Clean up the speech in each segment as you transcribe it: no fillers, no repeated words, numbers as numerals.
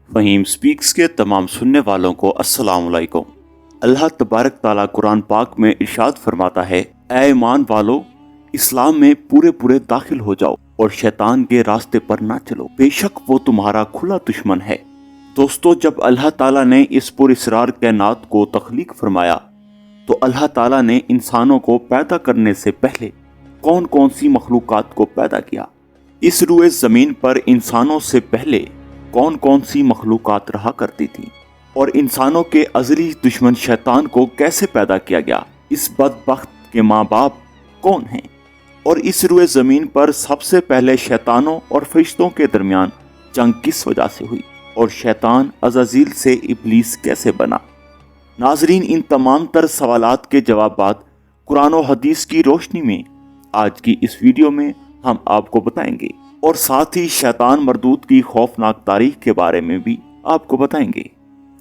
Fahim specs کے تمام سننے والوں کو السلام علیکم۔ اللہ تبارک تعالیٰ قرآن پاک میں ارشاد فرماتا ہے، اے ایمان والو، اسلام میں پورے داخل ہو جاؤ اور شیطان کے راستے پر نہ چلو، بے شک وہ تمہارا کھلا دشمن ہے۔ دوستو، جب اللہ تعالیٰ نے اس پر اسرار کائنات کو تخلیق فرمایا تو اللہ تعالیٰ نے انسانوں کو پیدا کرنے سے پہلے کون کون سی مخلوقات کو پیدا کیا؟ اس روئے زمین پر انسانوں سے پہلے کون کون سی مخلوقات رہا کرتی تھی، اور انسانوں کے ازلی دشمن شیطان کو کیسے پیدا کیا گیا؟ اس بدبخت کے ماں باپ کون ہیں؟ اور اس روئے زمین پر سب سے پہلے شیطانوں اور فرشتوں کے درمیان جنگ کس وجہ سے ہوئی، اور شیطان عزازیل سے ابلیس کیسے بنا؟ ناظرین، ان تمام تر سوالات کے جوابات قرآن و حدیث کی روشنی میں آج کی اس ویڈیو میں ہم آپ کو بتائیں گے، اور ساتھ ہی شیطان مردود کی خوفناک تاریخ کے بارے میں بھی آپ کو بتائیں گے۔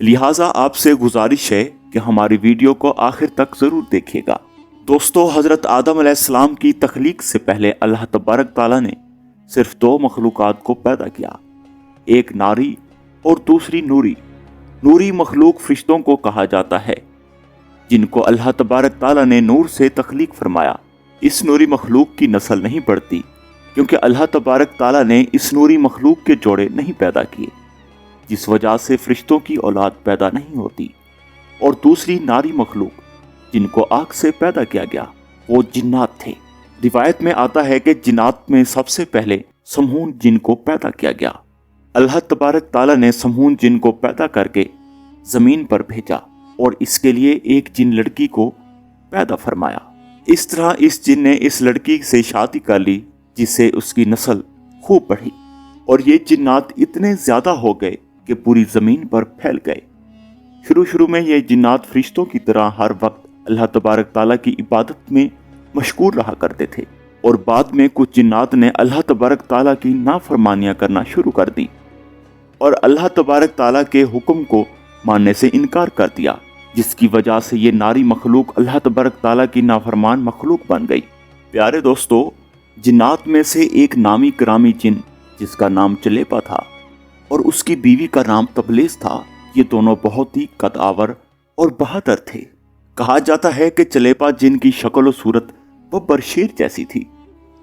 لہٰذا آپ سے گزارش ہے کہ ہماری ویڈیو کو آخر تک ضرور دیکھیے گا۔ دوستو، حضرت آدم علیہ السلام کی تخلیق سے پہلے اللہ تبارک تعالیٰ نے صرف دو مخلوقات کو پیدا کیا، ایک ناری اور دوسری نوری۔ نوری مخلوق فرشتوں کو کہا جاتا ہے، جن کو اللہ تبارک تعالیٰ نے نور سے تخلیق فرمایا۔ اس نوری مخلوق کی نسل نہیں بڑھتی، کیونکہ اللہ تبارک تعالیٰ نے اس نوری مخلوق کے جوڑے نہیں پیدا کیے، جس وجہ سے فرشتوں کی اولاد پیدا نہیں ہوتی۔ اور دوسری ناری مخلوق جن کو آگ سے پیدا کیا گیا وہ جنات تھے۔ روایت میں آتا ہے کہ جنات میں سب سے پہلے سمہون جن کو پیدا کیا گیا۔ اللہ تبارک تعالیٰ نے سمہون جن کو پیدا کر کے زمین پر بھیجا اور اس کے لیے ایک جن لڑکی کو پیدا فرمایا۔ اس طرح اس جن نے اس لڑکی سے شادی کر لی، جس سے اس کی نسل خوب بڑھی، اور یہ جنات اتنے زیادہ ہو گئے کہ پوری زمین پر پھیل گئے۔ شروع میں یہ جنات فرشتوں کی طرح ہر وقت اللہ تبارک تعالیٰ کی عبادت میں مشغول رہا کرتے تھے، اور بعد میں کچھ جنات نے اللہ تبارک تعالیٰ کی نافرمانیاں کرنا شروع کر دی اور اللہ تبارک تعالیٰ کے حکم کو ماننے سے انکار کر دیا، جس کی وجہ سے یہ ناری مخلوق اللہ تبارک تعالیٰ کی نافرمان مخلوق بن گئی۔ پیارے دوستو، جنات میں سے ایک نامی کرامی جن جس کا نام چلیپا تھا اور اس کی بیوی کا نام تبلیس تھا، یہ دونوں بہت ہی قدآور اور بہادر تھے۔ کہا جاتا ہے کہ چلیپا جن کی شکل و صورت ببر شیر جیسی تھی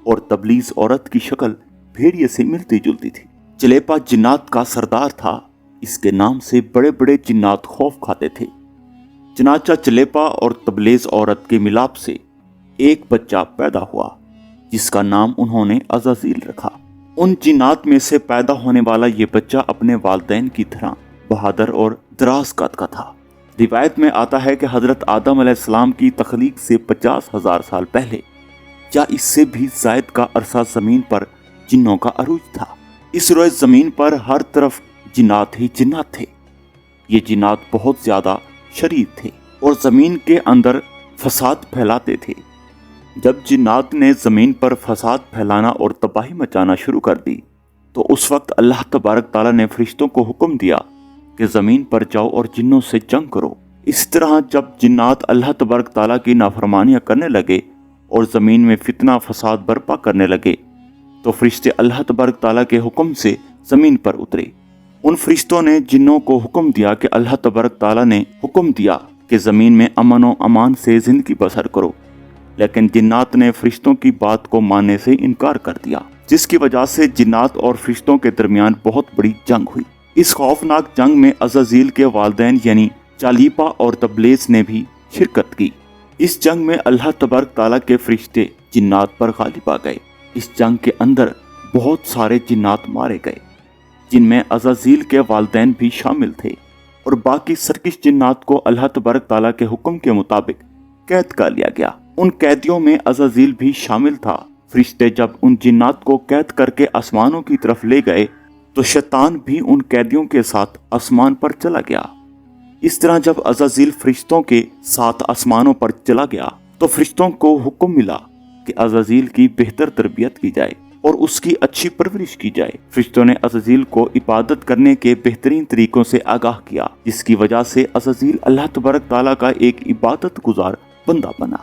اور تبلیس عورت کی شکل بھیڑیے سے ملتی جلتی تھی۔ چلیپا جنات کا سردار تھا، اس کے نام سے بڑے بڑے جنات خوف کھاتے تھے۔ چنانچہ چلیپا اور تبلیس عورت کے ملاپ سے ایک بچہ پیدا ہوا، جس کا نام انہوں نے عزازیل رکھا۔ ان جنات میں سے پیدا ہونے والا یہ بچہ اپنے والدین کی طرح بہادر اور دراز قد کا تھا۔ روایت میں آتا ہے کہ حضرت آدم علیہ السلام کی تخلیق سے 50,000 سال پہلے یا اس سے بھی زائد کا عرصہ زمین پر جنوں کا عروج تھا۔ اس روز زمین پر ہر طرف جنات ہی جنات تھے۔ یہ جنات بہت زیادہ شریر تھے اور زمین کے اندر فساد پھیلاتے تھے۔ جب جنات نے زمین پر فساد پھیلانا اور تباہی مچانا شروع کر دی تو اس وقت اللہ تبارک تعالیٰ نے فرشتوں کو حکم دیا کہ زمین پر جاؤ اور جنوں سے جنگ کرو۔ اس طرح جب جنات اللہ تبارک تعالیٰ کی نافرمانیاں کرنے لگے اور زمین میں فتنہ فساد برپا کرنے لگے تو فرشتے اللہ تبارک تعالیٰ کے حکم سے زمین پر اترے۔ ان فرشتوں نے جنوں کو حکم دیا کہ اللہ تبارک تعالیٰ نے حکم دیا کہ زمین میں امن و امان سے زندگی بسر کرو، لیکن جنات نے فرشتوں کی بات کو ماننے سے انکار کر دیا، جس کی وجہ سے جنات اور فرشتوں کے درمیان بہت بڑی جنگ ہوئی۔ اس خوفناک جنگ میں عزازیل کے والدین یعنی چلیپا اور تبلیس نے بھی شرکت کی۔ اس جنگ میں اللہ تبارک تعالیٰ کے فرشتے جنات پر غالب آ گئے۔ اس جنگ کے اندر بہت سارے جنات مارے گئے، جن میں عزازیل کے والدین بھی شامل تھے، اور باقی سرکش جنات کو اللہ تبارک تعالیٰ کے حکم کے مطابق قید کر لیا گیا۔ ان قیدیوں میں عزازیل بھی شامل تھا۔ فرشتے جب ان جنات کو قید کر کے آسمانوں کی طرف لے گئے تو شیطان بھی ان قیدیوں کے ساتھ آسمان پر چلا گیا۔ اس طرح جب عزازیل فرشتوں کے ساتھ آسمانوں پر چلا گیا تو فرشتوں کو حکم ملا کہ عزازیل کی بہتر تربیت کی جائے اور اس کی اچھی پرورش کی جائے۔ فرشتوں نے عزازیل کو عبادت کرنے کے بہترین طریقوں سے آگاہ کیا، جس کی وجہ سے عزازیل اللہ تبارک تعالیٰ کا ایک عبادت گزار بندہ بنا۔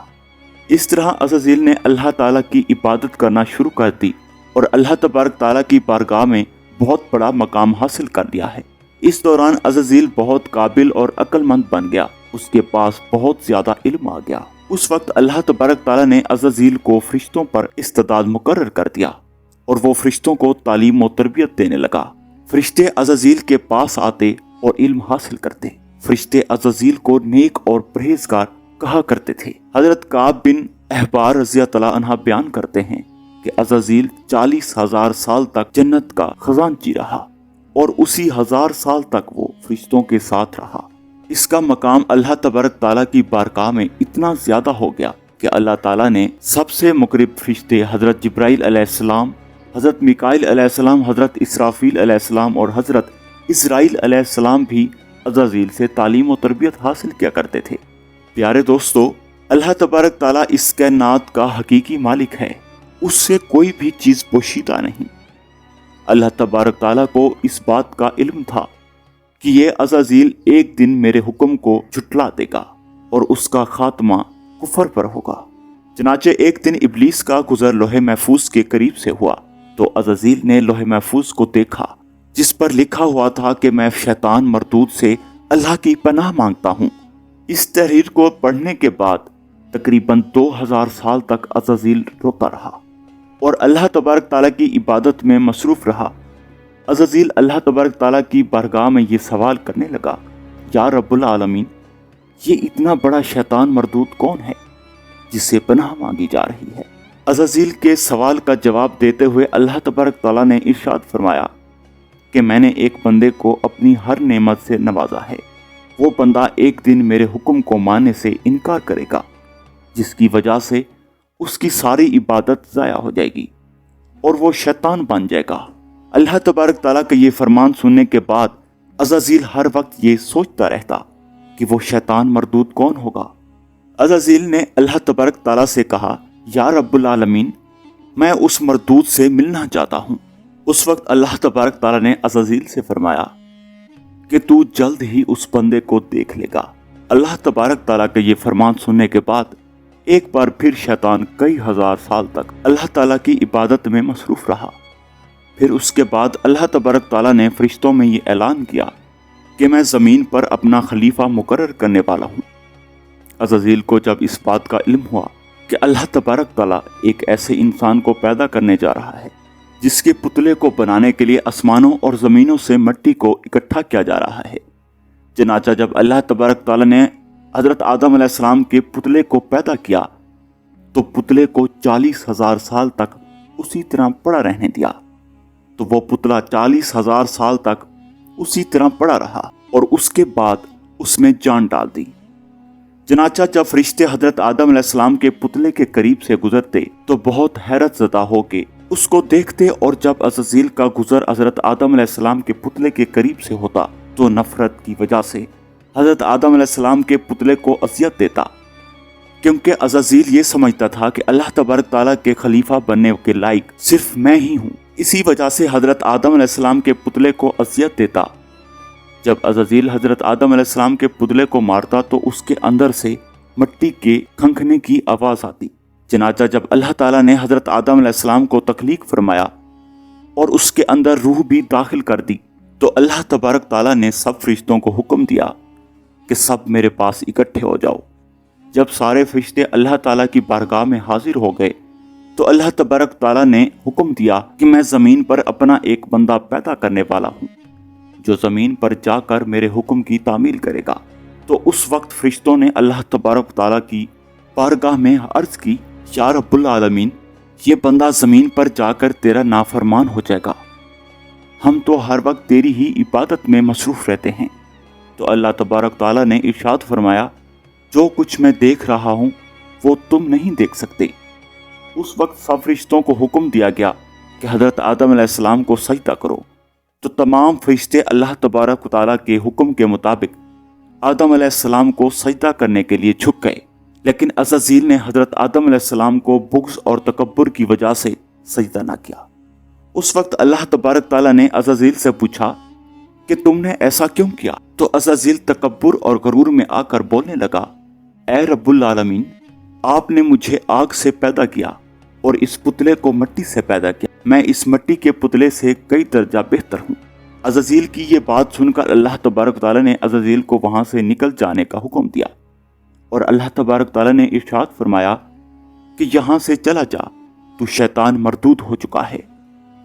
اس طرح عزازیل نے اللہ تعالیٰ کی عبادت کرنا شروع کر دی اور اللہ تبارک تعالیٰ کی بارگاہ میں بہت بڑا مقام حاصل کر لیا ہے۔ اس دوران عزازیل بہت قابل اور عقل مند بن گیا، اس کے پاس بہت زیادہ علم آ گیا۔ اس وقت اللہ تبارک تعالیٰ نے عزازیل کو فرشتوں پر استعداد مقرر کر دیا اور وہ فرشتوں کو تعلیم و تربیت دینے لگا۔ فرشتے عزازیل کے پاس آتے اور علم حاصل کرتے۔ فرشتے عزازیل کو نیک اور پرہیزگار کہا کرتے تھے۔ حضرت کعب بن احبار رضی اللہ عنہ بیان کرتے ہیں کہ عزازیل 40,000 سال تک جنت کا خزانچی رہا اور اسی 1000 سال تک وہ فرشتوں کے ساتھ رہا۔ اس کا مقام اللہ تبارک تعالیٰ کی بارگاہ میں اتنا زیادہ ہو گیا کہ اللہ تعالیٰ نے سب سے مقرب فرشتے حضرت جبرائیل علیہ السلام، حضرت میکائیل علیہ السلام، حضرت اسرافیل علیہ السلام اور حضرت اسرائیل علیہ السلام بھی عزازیل سے تعلیم و تربیت حاصل کیا کرتے تھے۔ پیارے دوستو، اللہ تبارک تعالیٰ اس کائنات کا حقیقی مالک ہے، اس سے کوئی بھی چیز پوشیدہ نہیں۔ اللہ تبارک تعالیٰ کو اس بات کا علم تھا کہ یہ عزازیل ایک دن میرے حکم کو جھٹلا دے گا اور اس کا خاتمہ کفر پر ہوگا۔ چنانچہ ایک دن ابلیس کا گزر لوح محفوظ کے قریب سے ہوا تو عزازیل نے لوح محفوظ کو دیکھا جس پر لکھا ہوا تھا کہ میں شیطان مردود سے اللہ کی پناہ مانگتا ہوں۔ اس تحریر کو پڑھنے کے بعد تقریباً 2000 سال تک عزازیل روتا رہا اور اللہ تبارک تعالیٰ کی عبادت میں مصروف رہا۔ عزازیل اللہ تبارک تعالیٰ کی بارگاہ میں یہ سوال کرنے لگا، یا رب العالمین، یہ اتنا بڑا شیطان مردود کون ہے جس سے پناہ مانگی جا رہی ہے؟ عزازیل کے سوال کا جواب دیتے ہوئے اللہ تبارک تعالیٰ نے ارشاد فرمایا کہ میں نے ایک بندے کو اپنی ہر نعمت سے نوازا ہے، وہ بندہ ایک دن میرے حکم کو ماننے سے انکار کرے گا جس کی وجہ سے اس کی ساری عبادت ضائع ہو جائے گی اور وہ شیطان بن جائے گا۔ اللہ تبارک تعالیٰ کا یہ فرمان سننے کے بعد عزازیل ہر وقت یہ سوچتا رہتا کہ وہ شیطان مردود کون ہوگا۔ عزازیل نے اللہ تبارک تعالیٰ سے کہا، یا رب العالمین، میں اس مردود سے ملنا چاہتا ہوں۔ اس وقت اللہ تبارک تعالیٰ نے عزازیل سے فرمایا کہ تو جلد ہی اس بندے کو دیکھ لے گا۔ اللہ تبارک تعالیٰ کا یہ فرمان سننے کے بعد ایک بار پھر شیطان کئی ہزار سال تک اللہ تعالیٰ کی عبادت میں مصروف رہا۔ پھر اس کے بعد اللہ تبارک تعالیٰ نے فرشتوں میں یہ اعلان کیا کہ میں زمین پر اپنا خلیفہ مقرر کرنے والا ہوں۔ عزازیل کو جب اس بات کا علم ہوا کہ اللہ تبارک تعالیٰ ایک ایسے انسان کو پیدا کرنے جا رہا ہے جس کے پتلے کو بنانے کے لیے آسمانوں اور زمینوں سے مٹی کو اکٹھا کیا جا رہا ہے، چنانچہ جب اللہ تبارک تعالیٰ نے حضرت آدم علیہ السلام کے پتلے کو پیدا کیا تو پتلے کو 40,000 سال تک اسی طرح پڑا رہنے دیا، تو وہ پتلا 40,000 سال تک اسی طرح پڑا رہا اور اس کے بعد اس میں جان ڈال دی۔ چنانچہ جب فرشتے حضرت آدم علیہ السلام کے پتلے کے قریب سے گزرتے تو بہت حیرت زدہ ہو کے اس کو دیکھتے، اور جب عزازیل کا گزر حضرت آدم علیہ السلام کے پتلے کے قریب سے ہوتا تو نفرت کی وجہ سے حضرت آدم علیہ السلام کے پتلے کو اذیت دیتا، کیونکہ عزازیل یہ سمجھتا تھا کہ اللہ تبارک تعالیٰ کے خلیفہ بننے کے لائق صرف میں ہی ہوں، اسی وجہ سے حضرت آدم علیہ السلام کے پتلے کو اذیت دیتا۔ جب عزازیل حضرت آدم علیہ السلام کے پتلے کو مارتا تو اس کے اندر سے مٹی کے کھنکنے کی آواز آتی۔ چنانچہ جب اللہ تعالیٰ نے حضرت آدم علیہ السلام کو تخلیق فرمایا اور اس کے اندر روح بھی داخل کر دی تو اللہ تبارک تعالیٰ نے سب فرشتوں کو حکم دیا کہ سب میرے پاس اکٹھے ہو جاؤ۔ جب سارے فرشتے اللہ تعالیٰ کی بارگاہ میں حاضر ہو گئے تو اللہ تبارک تعالیٰ نے حکم دیا کہ میں زمین پر اپنا ایک بندہ پیدا کرنے والا ہوں جو زمین پر جا کر میرے حکم کی تعمیل کرے گا۔ تو اس وقت فرشتوں نے اللہ تبارک تعالیٰ کی بارگاہ میں عرض کی، یا رب العالمین، یہ بندہ زمین پر جا کر تیرا نافرمان ہو جائے گا، ہم تو ہر وقت تیری ہی عبادت میں مصروف رہتے ہیں۔ تو اللہ تبارک تعالیٰ نے ارشاد فرمایا، جو کچھ میں دیکھ رہا ہوں وہ تم نہیں دیکھ سکتے۔ اس وقت سب فرشتوں کو حکم دیا گیا کہ حضرت آدم علیہ السلام کو سجدہ کرو، تو تمام فرشتے اللہ تبارک تعالیٰ کے حکم کے مطابق آدم علیہ السلام کو سجدہ کرنے کے لیے جھک گئے، لیکن عزازیل نے حضرت آدم علیہ السلام کو بغض اور تکبر کی وجہ سے سجدہ نہ کیا۔ اس وقت اللہ تبارک تعالیٰ نے عزازیل سے پوچھا کہ تم نے ایسا کیوں کیا؟ تو عزازیل تکبر اور غرور میں آ کر بولنے لگا، اے رب العالمین، آپ نے مجھے آگ سے پیدا کیا اور اس پتلے کو مٹی سے پیدا کیا، میں اس مٹی کے پتلے سے کئی درجہ بہتر ہوں، عزازیل کی یہ بات سن کر اللہ تبارک تعالیٰ نے عزازیل کو وہاں سے نکل جانے کا حکم دیا، اور اللہ تبارک تعالیٰ نے ارشاد فرمایا کہ یہاں سے چلا جا، تو شیطان مردود ہو چکا ہے،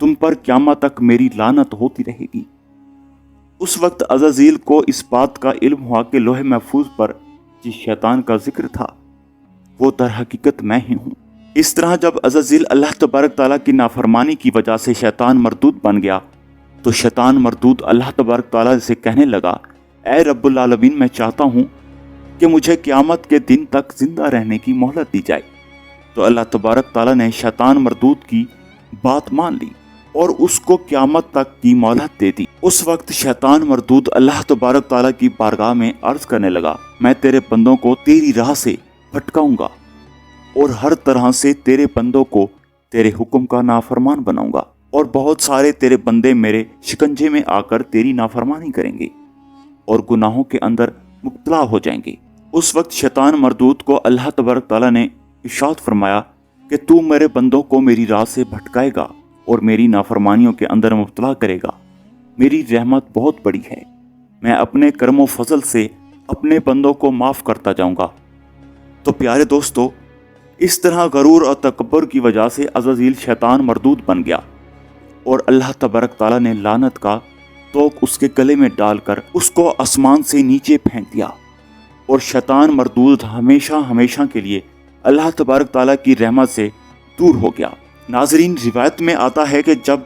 تم پر قیامت تک میری لعنت ہوتی رہے گی۔ اس وقت عزازیل کو اس بات کا علم ہوا کہ لوح محفوظ پر جس شیطان کا ذکر تھا وہ در حقیقت میں ہی ہوں۔ اس طرح جب عزازیل اللہ تبارک تعالیٰ کی نافرمانی کی وجہ سے شیطان مردود بن گیا تو شیطان مردود اللہ تبارک تعالیٰ سے کہنے لگا، اے رب العالمین، میں چاہتا ہوں کہ مجھے قیامت کے دن تک زندہ رہنے کی مہلت دی جائے۔ تو اللہ تبارک تعالیٰ نے شیطان مردود کی بات مان لی اور اس کو قیامت تک کی مہلت دے دی۔ اس وقت شیطان مردود اللہ تبارک تعالیٰ کی بارگاہ میں عرض کرنے لگا، میں تیرے بندوں کو تیری راہ سے بھٹکاؤں گا اور ہر طرح سے تیرے بندوں کو تیرے حکم کا نافرمان بناؤں گا، اور بہت سارے تیرے بندے میرے شکنجے میں آ کر تیری نافرمانی کریں گے اور گناہوں کے اندر مبتلا ہو جائیں گے۔ اس وقت شیطان مردود کو اللہ تبارک تعالیٰ نے ارشاد فرمایا کہ تو میرے بندوں کو میری راہ سے بھٹکائے گا اور میری نافرمانیوں کے اندر مبتلا کرے گا، میری رحمت بہت بڑی ہے، میں اپنے کرم و فضل سے اپنے بندوں کو معاف کرتا جاؤں گا۔ تو پیارے دوستو، اس طرح غرور اور تکبر کی وجہ سے عزازیل شیطان مردود بن گیا، اور اللہ تبارک تعالیٰ نے لعنت کا توق اس کے گلے میں ڈال کر اس کو آسمان سے نیچے پھینک دیا، اور شیطان مردود ہمیشہ ہمیشہ کے لیے اللہ تبارک تعالیٰ کی رحمت سے دور ہو گیا۔ ناظرین، روایت میں آتا ہے کہ جب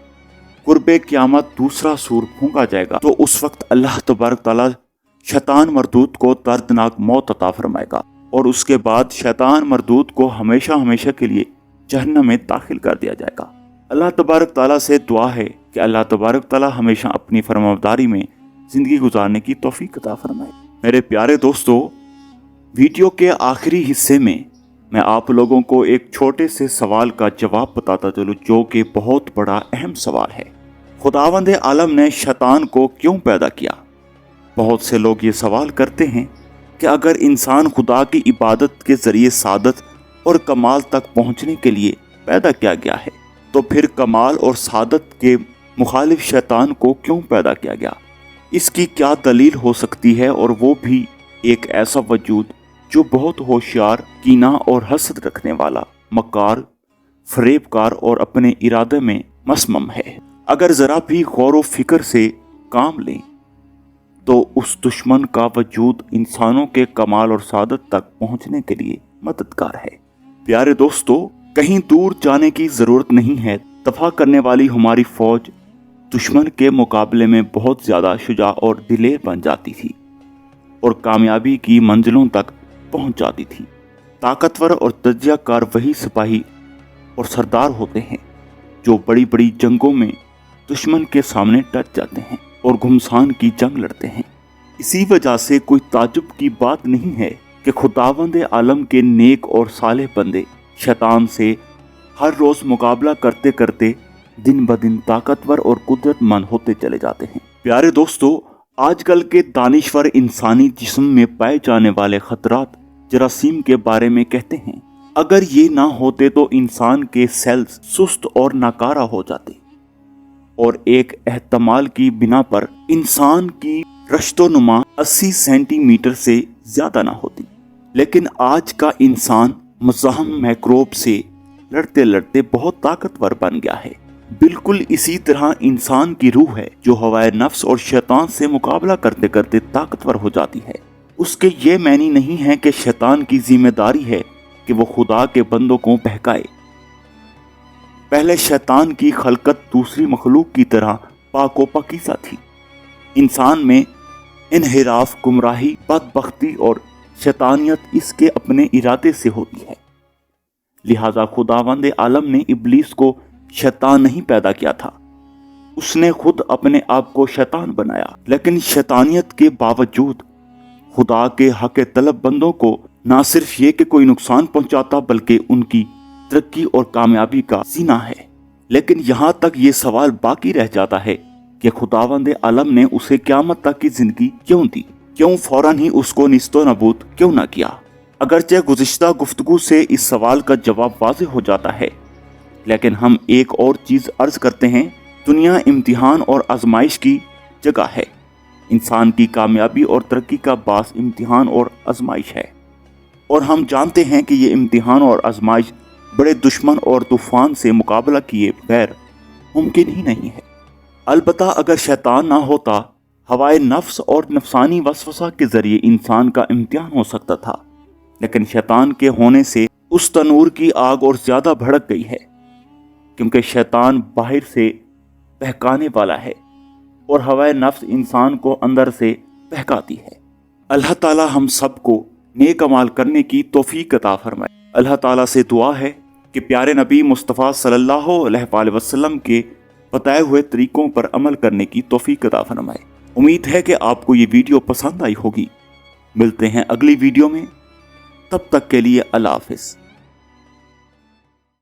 قرب قیامت دوسرا سور پھونکا جائے گا تو اس وقت اللہ تبارک تعالیٰ شیطان مردود کو دردناک موت عطا فرمائے گا، اور اس کے بعد شیطان مردود کو ہمیشہ ہمیشہ کے لیے جہنم میں داخل کر دیا جائے گا۔ اللہ تبارک تعالیٰ سے دعا ہے کہ اللہ تبارک تعالیٰ ہمیشہ اپنی فرمانبرداری میں زندگی گزارنے کی توفیق عطا فرمائے۔ میرے پیارے دوستو، ویڈیو کے آخری حصے میں آپ لوگوں کو ایک چھوٹے سے سوال کا جواب بتاتا چلوں، جو کہ بہت بڑا اہم سوال ہے۔ خداوند عالم نے شیطان کو کیوں پیدا کیا؟ بہت سے لوگ یہ سوال کرتے ہیں کہ اگر انسان خدا کی عبادت کے ذریعے سعادت اور کمال تک پہنچنے کے لیے پیدا کیا گیا ہے تو پھر کمال اور سعادت کے مخالف شیطان کو کیوں پیدا کیا گیا؟ اس کی کیا دلیل ہو سکتی ہے؟ اور وہ بھی ایک ایسا وجود جو بہت ہوشیار، کینہ اور حسد رکھنے والا، مکار، فریب کار اور اپنے ارادے میں مسمم ہے۔ اگر ذرا بھی غور و فکر سے کام لیں تو اس دشمن کا وجود انسانوں کے کمال اور سعادت تک پہنچنے کے لیے مددگار ہے۔ پیارے دوستو، کہیں دور جانے کی ضرورت نہیں ہے، دفاع کرنے والی ہماری فوج دشمن کے مقابلے میں بہت زیادہ شجاع اور دلیر بن جاتی تھی اور کامیابی کی منزلوں تک پہنچ جاتی تھی۔ طاقتور اور تجزیہ کار وہی سپاہی اور سردار ہوتے ہیں جو بڑی بڑی جنگوں میں دشمن کے سامنے ڈٹ جاتے ہیں اور گھمسان کی جنگ لڑتے ہیں۔ اسی وجہ سے کوئی تعجب کی بات نہیں ہے کہ خداوند عالم کے نیک اور صالح بندے شیطان سے ہر روز مقابلہ کرتے کرتے دن بدن طاقتور اور قدرت مند ہوتے چلے جاتے ہیں۔ پیارے دوستو، آج کل کے دانشور انسانی جسم میں پائے جانے والے خطرات جراثیم کے بارے میں کہتے ہیں، اگر یہ نہ ہوتے تو انسان کے سیلز سست اور ناکارہ ہو جاتے، اور ایک احتمال کی بنا پر انسان کی رشت و نما 80 سینٹی میٹر سے زیادہ نہ ہوتی۔ لیکن آج کا انسان مزاحم میکروب سے لڑتے لڑتے بہت طاقتور بن گیا ہے۔ بالکل اسی طرح انسان کی روح ہے جو ہوائے نفس اور شیطان سے مقابلہ کرتے کرتے طاقتور ہو جاتی ہے۔ اس کے یہ معنی نہیں ہے کہ شیطان کی ذمہ داری ہے کہ وہ خدا کے بندوں کو بہکائے۔ پہلے شیطان کی خلقت دوسری مخلوق کی طرح پاک و پاکیزہ تھی۔ انسان میں انحراف، گمراہی، بدبختی اور شیطانیت اس کے اپنے ارادے سے ہوتی ہے۔ لہذا خداوند عالم نے ابلیس کو شیطان نہیں پیدا کیا تھا، اس نے خود اپنے آپ کو شیطان بنایا۔ لیکن شیطانیت کے باوجود خدا کے حق طلب بندوں کو نہ صرف یہ کہ کوئی نقصان پہنچاتا بلکہ ان کی ترقی اور کامیابی کا زینہ ہے۔ لیکن یہاں تک یہ سوال باقی رہ جاتا ہے کہ خداوند عالم نے اسے قیامت تک کی زندگی کیوں دی؟ کیوں فوراً ہی اس کو نیست و نابود کیوں نہ کیا؟ اگرچہ گزشتہ گفتگو سے اس سوال کا جواب واضح ہو جاتا ہے، لیکن ہم ایک اور چیز عرض کرتے ہیں۔ دنیا امتحان اور آزمائش کی جگہ ہے۔ انسان کی کامیابی اور ترقی کا باعث امتحان اور آزمائش ہے، اور ہم جانتے ہیں کہ یہ امتحان اور آزمائش بڑے دشمن اور طوفان سے مقابلہ کیے بغیر ممکن ہی نہیں ہے۔ البتہ اگر شیطان نہ ہوتا، ہوائے نفس اور نفسانی وسوسہ کے ذریعے انسان کا امتحان ہو سکتا تھا، لیکن شیطان کے ہونے سے اس تنور کی آگ اور زیادہ بھڑک گئی ہے، کیونکہ شیطان باہر سے بہکانے والا ہے اور ہوائے نفس انسان کو اندر سے بہکاتی ہے۔ اللہ تعالی ہم سب کو نیک اعمال کرنے کی توفیق عطا فرمائے۔ اللہ تعالیٰ سے دعا ہے کہ پیارے نبی مصطفیٰ صلی اللہ علیہ وآلہ وسلم کے بتائے ہوئے طریقوں پر عمل کرنے کی توفیق عطا فرمائے۔ امید ہے کہ آپ کو یہ ویڈیو پسند آئی ہوگی۔ ملتے ہیں اگلی ویڈیو میں، تب تک کے لیے اللہ حافظ۔